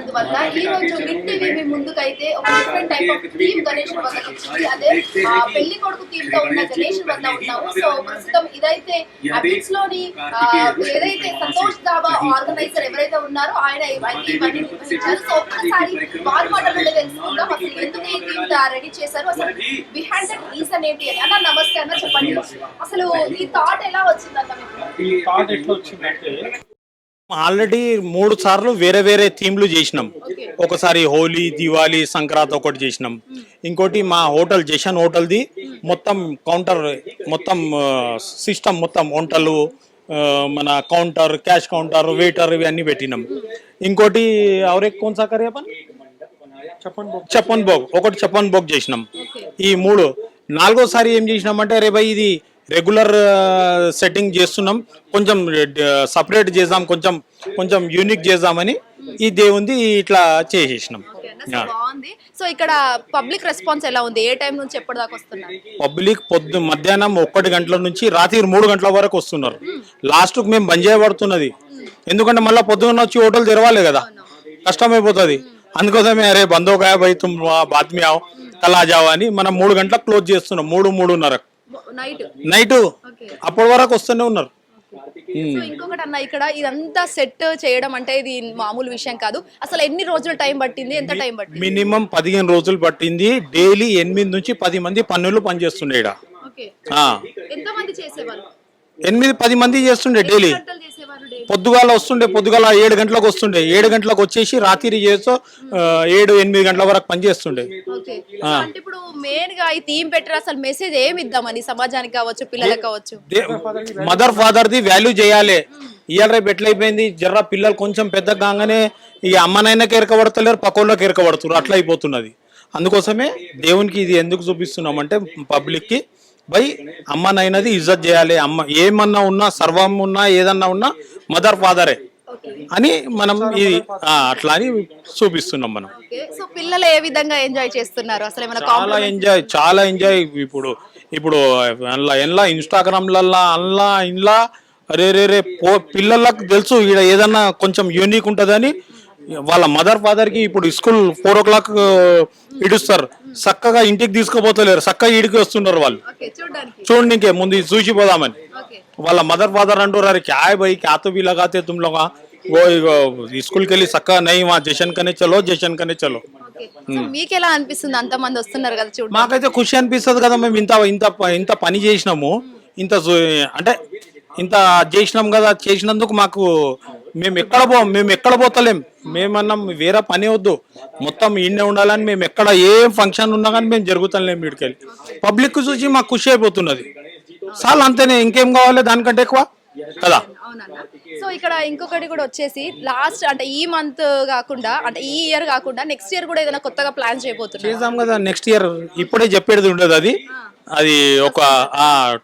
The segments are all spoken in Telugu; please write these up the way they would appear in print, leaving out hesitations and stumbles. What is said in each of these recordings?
వచ్చినందువల్ల ఈ రోజు బిగ్ టీవీ మీ ముందుకైతే ఒక different type of theme Ganesh వద్దకు వచ్చింది. అదే పెళ్లి కొడుకు థీమ్ తో ఉన్న గణేష్ వద్ద ఉన్నాము. సో ప్రస్తుతం ఇదైతే బిట్స్ లోని ఏదైతే సంతోష్ దాబా ఆర్గనైజర్ ఎవరైతే ఉన్నారో ఆయన ఇవన్నీ నిర్వహించారు. సో ఒక్కసారి వారి మాటల్లో తెలుసుకుందాం అసలు ఎందుకు ఈ థీమ్ రెడీ చేశారు, అసలు బిహైండ్ దట్ రీజన్ ఏంటి అని. అన్న నమస్తే అన్న, చెప్పండి అసలు ఈ థాట్ ఎలా వచ్చింది అన్న మీకు? ఈ థాట్ ఎట్లా వచ్చిందంటే ఆల్రెడీ 3 సార్లు వేరే వేరే థీమ్లు చేసినాం. ఒకసారి హోలీ, దివాళీ, సంక్రాంతి ఒకటి చేసినాం. ఇంకోటి మా హోటల్ జషన్ హోటల్ది మొత్తం కౌంటర్, మొత్తం సిస్టమ్, మొత్తం వంటలు, మన కౌంటర్, క్యాష్ కౌంటర్, వెయిటర్ ఇవన్నీ పెట్టినాం. ఇంకోటి అవరే కోన్ సా కరే अपन చప్పన్ భోగ్, ఒకటి చప్పన్ భోగ్ చేసినాం. ఈ 3. 4వసారి ఏం చేసినామంటే అరే భయ్ ఇది రెగ్యులర్ సెట్టింగ్ చేస్తున్నాం, కొంచెం సపరేట్ చేద్దాం, కొంచెం కొంచెం యూనిక్ చేద్దామని ఈ దేవుంది ఇట్లా చేసేసినాం. బాగుంది. సో ఇక్కడ పబ్లిక్ రెస్పాన్స్ ఎలా ఉంది? ఏ టైం నుంచి ఎప్పటిదాకా వస్తున్నారు? పబ్లిక్ మధ్యాహ్నం 1 గంటల నుంచి రాత్రి 3 గంటల వరకు వస్తున్నారు. లాస్ట్ మేము బంద్ చేయబడుతున్నది, ఎందుకంటే మళ్ళీ పొద్దున్న వచ్చి హోటల్ తెరవాలి కదా, కష్టమైపోతుంది. అందుకోసమే అరే బంద్ హో గయా భయ్ తుమ్ బాద్ మే आओ కల్ ఆ జాओ అని మనం 3 గంటలకు క్లోజ్ చేస్తున్నాం. 3-3:30 నైట్ అప్పటి వరకు వస్తూనే ఉన్నారు. సో ఇంకొకటి అన్న, ఇక్కడ ఇదంతా సెట్ చేయడం అంటే ఇది మామూలు విషయం కాదు. అసలు ఎన్ని రోజులు టైం పట్టింది, ఎంత టైం పట్టింది? మినిమం 15 రోజులు పట్టింది. డైలీ 8 నుంచి 10 మంది పనులు పనిచేస్తుండే. ఎంత మంది చేసేవాళ్ళు? 8-10 మంది చేస్తుండే డైలీ. పొద్దుగాల వస్తుండే, పొద్దుగాల 7 గంటలకు వస్తుండే, 7 గంటలకు వచ్చేసి రాత్రి చేస్తూ 7-8 గంటల వరకు పని చేస్తుండే. ఇప్పుడు మెయిన్ గా ఈ థీమ్ పెట్టారు, అసలు మెసేజ్ ఏమి ఇద్దామని సమాజానికి కావచ్చు, పిల్లలకు కావచ్చు? మదర్ ఫాదర్ ది వాల్యూ చేయాలి. ఇవాళ రేపు ఎట్లయిపోయింది, జర్ర పిల్లలు కొంచెం పెద్ద కాగానే ఈ అమ్మనైనా కేరకబడతలేరు, పక్కల్లో కేరకబడుతున్నారు, అట్లా అయిపోతున్నది. అందుకోసమే దేవునికి ఇది ఎందుకు చూపిస్తున్నామంటే పబ్లిక్ కి బై అమ్మనైనది ఇజ్జత్ చేయాలి. అమ్మ ఏమన్నా ఉన్నా, సర్వం ఉన్నా, ఏదన్నా ఉన్నా మదర్ ఫాదరే అని మనం ఇది అట్లా అని చూపిస్తున్నాం మనం. సో పిల్లలు ఏ విధంగా ఎంజాయ్ చేస్తున్నారు? అసలు చాలా ఎంజాయ్. ఇప్పుడు ఎలా ఇన్స్టాగ్రామ్లల్లా అల్లా ఇంట్లో అరే రే పిల్లలకు తెలుసు ఇక్కడ ఏదన్నా కొంచెం యూనిక్ ఉంటుందని వాళ్ళ మదర్ ఫాదర్ కి ఇప్పుడు స్కూల్ 4 o'clock ఇడుస్తారు, చక్కగా ఇంటికి తీసుకుపోతలేరు, చక్కగా ఈడికి వస్తున్నారు వాళ్ళు చూడనికే ముందు చూసిపోదామని. వాళ్ళ మదర్ ఫాదర్ అంటారు క్యా భయ్ క్యా తో भी लगाते तुम लोग वो स्कूल के लिए చక్కగా నై వా జషన్ కనే చలో. మీకు ఎలా అనిపిస్తుంది? అంత మంది వస్తున్నారు కదా చూడండి. మాకైతే ఖుషి అనిపిస్తుంది కదా, మేము ఇంత పని చేసినాము, అంటే ఇంత చేసినాం కదా, చేసినందుకు మాకు మేము ఎక్కడ పోతలేం. మేమన్నాం వేరే పని వద్దు, మొత్తం ఈయనే ఉండాలని. మేము ఎక్కడ ఏ ఫంక్షన్ ఉన్నా కానీ మేము జరుగుతలేం. వీడికెళ్ళి పబ్లిక్ చూసి మాకు ఖుషి అయిపోతున్నది. చాలా అంతేనే, ఇంకేం కావాలి దానికంటే ఎక్కువ కదా. సో ఇక్కడ ఇంకొకటి కూడా వచ్చేసి లాస్ట్ అంటే ఈ మంత్ కాకుండా, అంటే ఈ ఇయర్ కాకుండా నెక్స్ట్ ఇయర్ కూడా ఏదైనా కొత్తగా ప్లాన్ చేద్దాం కదా. నెక్స్ట్ ఇయర్ ఇప్పుడే చెప్పేది ఉండదు, అది ఒక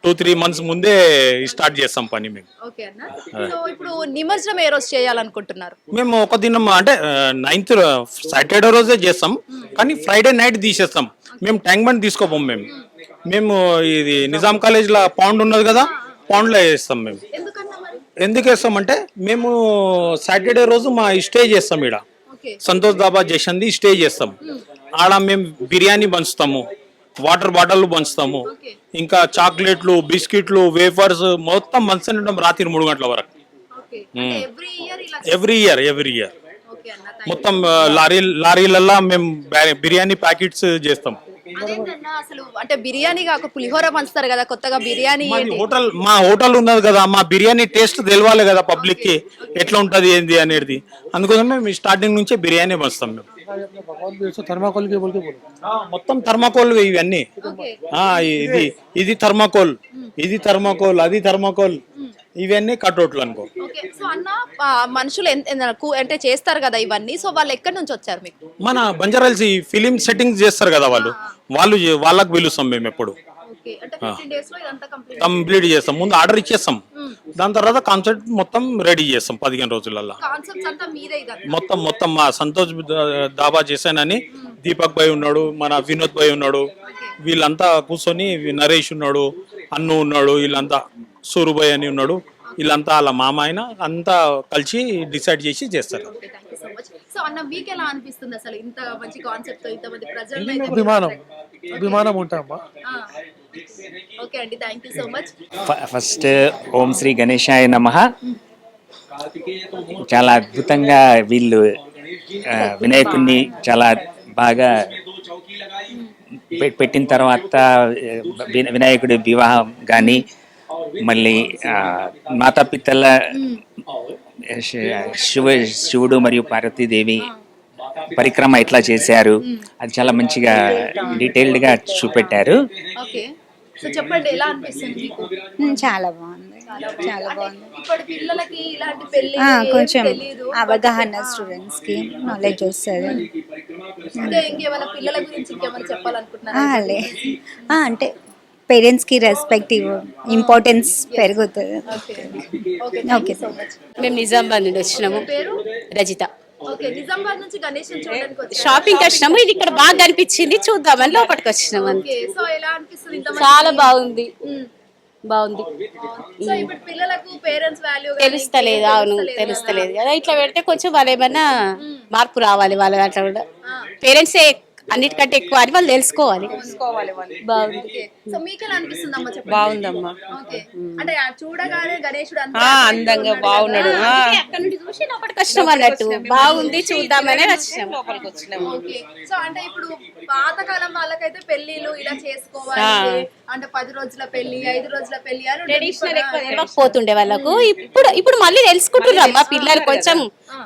2-3 months ముందే స్టార్ట్ చేస్తాం పని మేము. సో ఇప్పుడు నిమజ్జనం ఏ రోజు చేయాలనుకుంటున్నారు? మేము ఒక దినం అంటే 9th సాటర్డే రోజే చేస్తాం, కానీ ఫ్రైడే నైట్ తీసేస్తాం. మేము ట్యాంక్ బండ్ తీసుకోపోం. మేము ఇది నిజాం కాలేజ్లో పౌండ్ ఉన్నది కదా, పౌండ్లో వేస్తాం. మేము ఎందుకు వేస్తామంటే మేము సాటర్డే రోజు మా స్టే చేస్తాం. ఇక్కడ సంతోష్ దాబా జషన్ది స్టే చేస్తాం. ఆడ మేము బిర్యానీ పంచుతాము, వాటర్ బాటిల్ పంచుతాము, ఇంకా చాక్లెట్లు, బిస్కెట్లు, వేఫర్స్ మొత్తం పంచుతుంటాం రాత్రి 3 గంటల వరకు. ఎవ్రీ ఇయర్ మొత్తం లారీలల్లా మేము బిర్యానీ ప్యాకెట్స్ చేస్తాం. అసలు అంటే బిర్యానీ కాక పులిహోర పంచుతారు కదా కొత్తగా, బిర్యానీ మా హోటల్ ఉన్నది కదా, మా బిర్యానీ టేస్ట్ తెలవాలి కదా పబ్లిక్ కి, ఎట్లా ఉంటది ఏంది అనేది. అందుకోసమే మేము స్టార్టింగ్ నుంచే బిర్యానీ పంచుతాం. మేము మొత్తం థర్మాకోల్ ఇవన్నీ, ఇది థర్మాకోల్, అది థర్మాకోల్, ఇవన్నీ కట్అవుట్లు అనుకో. సో అన్న మనుషులు అంటే చేస్తారు కదా ఇవన్నీ, సో వాళ్ళు ఎక్కడి నుంచి వచ్చారు మీకు? మన బంజారాల్స్ ఫిలిం సెట్టింగ్స్ చేస్తారు కదా, వాళ్ళకు పిలుస్తాం మేము. ఎప్పుడు కంప్లీట్ చేస్తాం, ముందు ఆర్డర్ ఇచ్చేస్తాం, దాని తర్వాత కాన్సెప్ట్ మొత్తం రెడీ చేస్తాం 15 రోజులలో. మొత్తం మా సంతోష్ దాబా చేశానని దీపక్ భాయ్ ఉన్నాడు, మన వినోద్ భాయ్ ఉన్నాడు, వీళ్ళంతా కూర్చొని, నరేష్ ఉన్నాడు, అన్ను ఉన్నాడు, వీళ్ళంతా సూరుభాయ్ అని ఉన్నాడు, వీళ్ళంతా వాళ్ళ మామ అయినా అంతా కలిసి డిసైడ్ చేసి చేస్తారు. సో అన్న మీకు ఎలా అనిపిస్తుంది అసలు ఇంత మంచి కాన్సెప్ట్ తో ఇంతమంది ప్రజలు అభిమానం ఉంటామా. ఓకే అండి, thank you so much. First ఓం శ్రీ గణేశాయ నమః. చాలా అద్భుతంగా వీళ్ళు వినాయకుడిని చాలా బాగా పెట్టిన తర్వాత వినాయకుడి వివాహం కానీ మళ్ళీ మాతాపితల శివుడు మరియు పార్వతీదేవి పరిక్రమ ఎట్లా చేశారు అది చాలా మంచిగా డీటెయిల్డ్ గా చూపెట్టారు. ఓకే, సో చెప్పండి ఎలా అనిపిస్తుంది మీకు? చాలా బాగుంది, చాలా బాగుంది. ఇప్పుడు పిల్లలకి ఇలాంటి పెళ్లి కొంచెం తెలీదు, అవగాహన స్టూడెంట్స్ కి నాలెడ్జ్ వస్తుంది. ఇంకా ఇంకేమైనా పిల్లల గురించి ఇంకేమైనా చెప్పాలనుకుంటున్నారా? అంటే పేరెంట్స్ కి రెస్పెక్టివ్ ఇంపార్టెన్స్ పెరుగుతుంది. Okay, so much. మేము నిజామాబాద్ నుండి వచ్చినాము. పేరు రజిత. ఓకే, నిజామాబాద్ నుంచి గణేశం చూడడానికి వచ్చారా? షాపింగ్ వచ్చినాము, ఇది ఇక్కడ బాగా అనిపించింది చూద్దామని లోపలికి వచ్చినాము. ఓకే, సో ఎలా అనిపిస్తుంది ఇంత చాలా బాగుంది, బాగుంది. సో ఇప్పుడు పిల్లలకు పేరెంట్స్ వాల్యూ తెలుస్తలేదు, అవును తెలుస్తలేదు కదా. ఇట్లా పెడితే కొంచెం వాళ్ళు ఏమన్నా మార్పు రావాలి వాళ్ళ దాంట్లో కూడా. పేరెంట్సే అన్నిటికంటే ఎక్కువ అని వాళ్ళు తెలుసుకోవాలి. బాగుంది. సో మీకు ఎలా అనిపిస్తుంది అమ్మ చెప్పండి? బాగుందమ్మా. ఓకే, అంటే చూడగానే గణేశుడు అందంగా బాగున్నాడు. అక్కడ నుండి చూసి లోపలికి వచ్చినాం అన్నట్టు. బాగుంది, చూద్దామనే వచ్చినాం. లోపలికి వచ్చినాము. ఓకే, సో అంటే ఇప్పుడు పాతకాలం వాళ్ళకైతే పెళ్లిళ్ళు ఇలా చేసుకోవాలి అంటే 10 రోజుల పెళ్లి, 5 రోజుల పెళ్లి అని ట్రెడిషనల్ ఎక్కువ తెలియకపోతుండే వాళ్ళకు. ఇప్పుడు మళ్ళీ తెలుసుకుంటున్నారు అమ్మా పిల్లలు, కొంచెం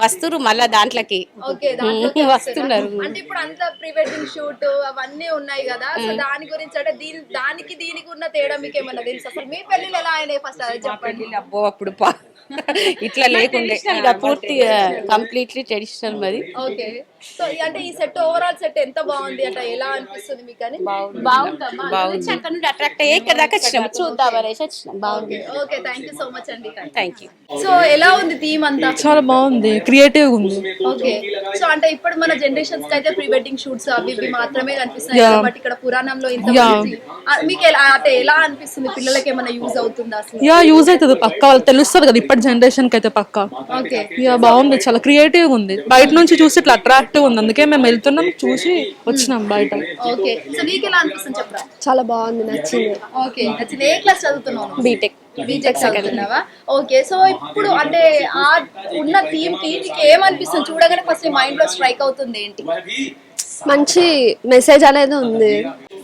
వస్తున్నారు మళ్ళా దాంట్లోకి. ఓకే, వస్తున్నారు. అంటే ఇప్పుడు అంత ప్రీ వెడ్డింగ్ షూట్ అవన్నీ ఉన్నాయి కదా, సో దాని గురించి అంటే దీనికి ఉన్న తేడా మీకు ఏమన్నా తెలుసు? అసలు మీ పెళ్లిళ్ళు ఎలా అయినాయి ఫస్ట్ అది చెప్పండి. అబ్బో అప్పుడు ఇట్లా లేకుండే, ఇక పూర్తిగా కంప్లీట్లీ ట్రెడిషనల్ మరి. ఓకే, సో అంటే ఈ సెట్ ఓవరాల్ సెట్ ఎంత బాగుంది అంటే ఎలా అనిపిస్తుంది మీకు? అని బాగుందమ్మా, అక్కడ నుండి అట్రాక్ట్ అయ్యి ఇక్కడ దాకా వచ్చినాము, చూద్దాం అనేసి వచ్చినాం. బాగుంది. Okay, thank you so much అండి. Thank you. సో ఎలా ఉంది థీమ్ అంతా? చాలా బాగుంది, క్రియేటివ్ ఉంది. ఓకే, సో అంటే ఇప్పుడు మన జనరేషన్స్ కి అయితే ప్రీ వెడ్డింగ్ షూట్స్ అవి ఇవి మాత్రమే కనిపిస్తున్నాయి, బట్ ఇక్కడ పురాణంలో ఇంత మీకు ఎలా అనిపిస్తుంది? పిల్లలకి ఏమైనా యూజ్ అవుతుందా అసలు? యూజ్ అవుతుంది పక్కా, వాళ్ళు తెలుస్తుంది కదా ఇప్పటి జనరేషన్ కి అయితే పక్కా. ఓకే, బాగుంది, చాలా క్రియేటివ్ ఉంది. బయట నుంచి చూసి ఇట్లా అట్రాక్టివ్ ఉంది, అందుకే మేము వెళ్తున్నాం చూసి వచ్చినాం బయట. ఓకే, సో నీకు ఎలా అనిపిస్తుంది చెప్పరా? చాలా బాగుంది, నచ్చింది. ఓకే, నచ్చింది. ఏ క్లాస్ చదువుతున్నావు? బీటెక్ చదువుతున్నావా? ఓకే, సో ఇప్పుడు అంటే ఆ ఉన్న థీమ్ కి నీకు ఏమనిపిస్తుంది? చూడగానే ఫస్ట్ మైండ్ లో స్ట్రైక్ అవుతుంది ఏంటి? మంచి మెసేజ్ అనేది ఉంది.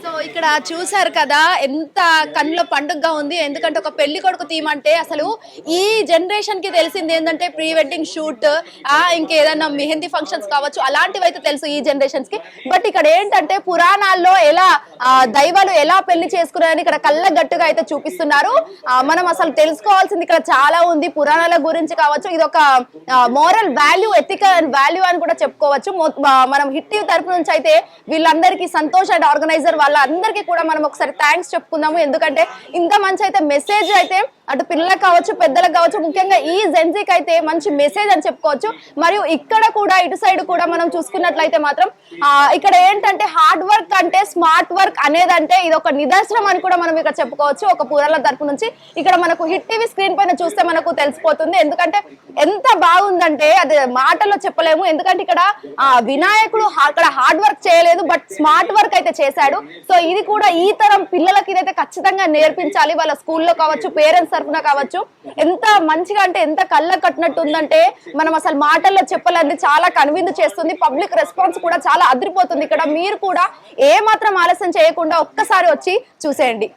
సో ఇక్కడ చూసారు కదా ఎంత కన్నుల పండుగగా ఉంది. ఎందుకంటే ఒక పెళ్లి కొడుకు థీమ్ అంటే అసలు ఈ జనరేషన్ కి తెలిసింది ఏంటంటే ప్రీ వెడ్డింగ్ షూట్, ఇంకేదన్నా మెహందీ ఫంక్షన్స్ కావచ్చు, అలాంటివి అయితే తెలుసు ఈ జనరేషన్స్ కి. బట్ ఇక్కడ ఏంటంటే పురాణాల్లో ఎలా దైవాలు ఎలా పెళ్లి చేసుకున్నారని ఇక్కడ కళ్ళగట్టుగా అయితే చూపిస్తున్నారు. మనం అసలు తెలుసుకోవాల్సింది ఇక్కడ చాలా ఉంది పురాణాల గురించి కావచ్చు. ఇది ఒక మోరల్ వాల్యూ, ఎథికల్ వాల్యూ అని కూడా చెప్పుకోవచ్చు. మనం హిట్ టీవీ తరపు నుంచి అయితే వీళ్ళందరికీ సంతోష్ అండ్ ఆర్గనైజర్ వాళ్ళందరికీ కూడా మనం ఒకసారి థ్యాంక్స్ చెప్పుకుందాము. ఎందుకంటే ఇంత మంచి అయితే మెసేజ్ అయితే అటు పిల్లలకు కావచ్చు, పెద్దలకు కావచ్చు, ముఖ్యంగా ఈ జెన్జీకి అయితే మంచి మెసేజ్ అని చెప్పుకోవచ్చు. మరియు ఇక్కడ కూడా ఇటు సైడ్ కూడా మనం చూసుకున్నట్లయితే మాత్రం ఇక్కడ ఏంటంటే హార్డ్ వర్క్ అంటే స్మార్ట్ వర్క్ అనేదంటే ఇది ఒక నిదర్శనం అని కూడా మనం ఇక్కడ చెప్పుకోవచ్చు. ఒక పురాల తరపు నుంచి ఇక్కడ మనకు హిట్ టీవీ స్క్రీన్ పైన చూస్తే మనకు తెలిసిపోతుంది. ఎందుకంటే ఎంత బాగుందంటే అది మాటల్లో చెప్పలేము. ఎందుకంటే ఇక్కడ వినాయకుడు అక్కడ హార్డ్ వర్క్ చేయలేదు, బట్ స్మార్ట్ వర్క్ అయితే చేశాడు. సో ఇది కూడా ఈ తరం పిల్లలకి ఇదైతే ఖచ్చితంగా నేర్పించాలి. వాళ్ళ స్కూల్లో కావచ్చు, పేరెంట్స్ తరఫున కావచ్చు. ఎంత మంచిగా అంటే ఎంత కళ్ళ కట్టినట్టు ఉందంటే మనం అసలు మాటల్లో చెప్పాలంటే చాలా కన్విన్స్ చేస్తుంది. పబ్లిక్ రెస్పాన్స్ కూడా చాలా అదిరిపోతుంది. ఇక్కడ మీరు కూడా ఏ మాత్రం ఆలస్యం చేయకుండా ఒక్కసారి వచ్చి చూసేయండి.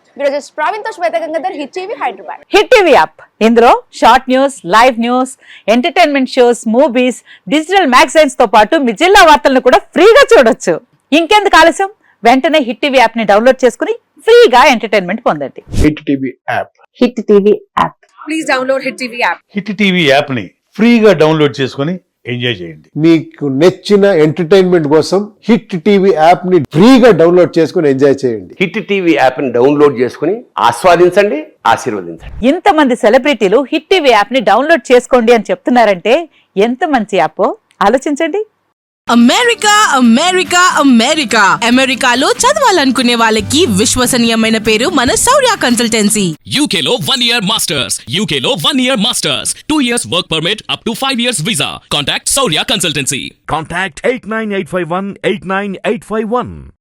ప్రవీణ్తో Shweta Gangadhar, hit TV Hyderabad. Hit TV app, ఇందులో short news, live news, entertainment shows, movies, digital magazines తో పాటు మీ జిల్లా వార్తలను కూడా ఫ్రీగా చూడొచ్చు. ఇంకెందుకు ఆలస్యం, వెంటనే హిట్ టీవీ యాప్ ని డౌన్లోడ్ చేసుకుని ఫ్రీగా ఎంటర్టైన్మెంట్ పొందండి. Hit TV app. Hit TV app. Please download hit TV app. Hit TV app ని ఫ్రీగా డౌన్లోడ్ చేసుకుని ఎంజాయ్ చేయండి. మీకు నచ్చిన ఎంటర్టైన్మెంట్ కోసం హిట్ టీవీ యాప్ ని ఫ్రీగా డౌన్లోడ్ చేసుకుని ఎంజాయ్ చేయండి. హిట్ టీవీ యాప్ ని డౌన్లోడ్ చేసుకుని ఆస్వాదించండి, ఆశీర్వదించండి. ఇంతమంది సెలబ్రిటీలు హిట్ టీవీ యాప్ ని డౌన్లోడ్ చేసుకోండి అని చెప్తున్నారంటే ఎంత మంచి యాప్ ఆలోచించండి. అమెరికా అమెరికా అమెరికా అమెరికాలో చదవాలనుకునే వాళ్ళకి విశ్వసనీయమైన పేరు మన శౌర్య కన్సల్టెన్సీ. UK లో 1 year masters. UK లో 1 year masters. 2 years work permit up to 5 years visa. Contact Saurya Consultancy. Contact 89851 89851.